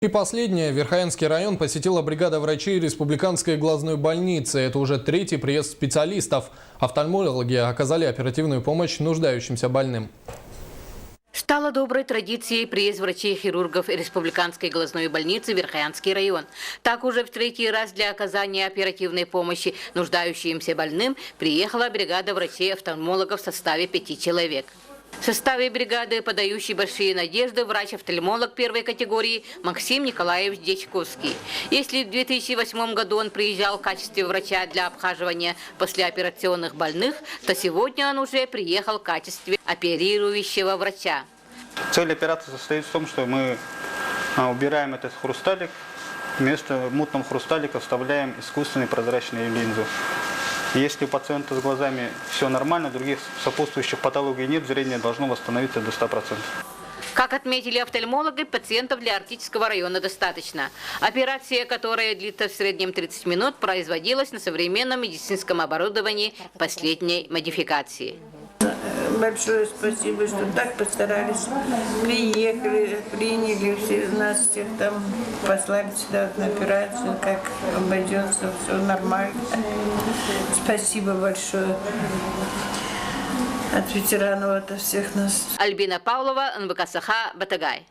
И последнее. Верхоянский район посетила бригада врачей Республиканской глазной больницы. Это уже третий приезд специалистов. Офтальмологи оказали оперативную помощь нуждающимся больным. Стало доброй традицией приезд врачей-хирургов Республиканской глазной больницы Верхоянский район. Так уже в третий раз для оказания оперативной помощи нуждающимся больным приехала бригада врачей-офтальмологов в составе 5 человек. В составе бригады, подающей большие надежды, врач-офтальмолог первой категории Максим Николаевич Дечковский. Если в 2008 году он приезжал в качестве врача для обхаживания послеоперационных больных, то сегодня он уже приехал в качестве оперирующего врача. Цель операции состоит в том, что мы убираем этот хрусталик, вместо мутного хрусталика вставляем искусственную прозрачную линзу. Если у пациента с глазами все нормально, других сопутствующих патологий нет, зрение должно восстановиться до 100%. Как отметили офтальмологи, пациентов для Арктического района достаточно. Операция, которая длится в среднем 30 минут, производилась на современном медицинском оборудовании последней модификации. Большое спасибо, что так постарались, приехали, приняли нас всех там, послали сюда на операцию, как обойдется, все нормально. Спасибо большое от ветеранов, от всех нас. Альбина Павлова, НВК Саха, Батагай.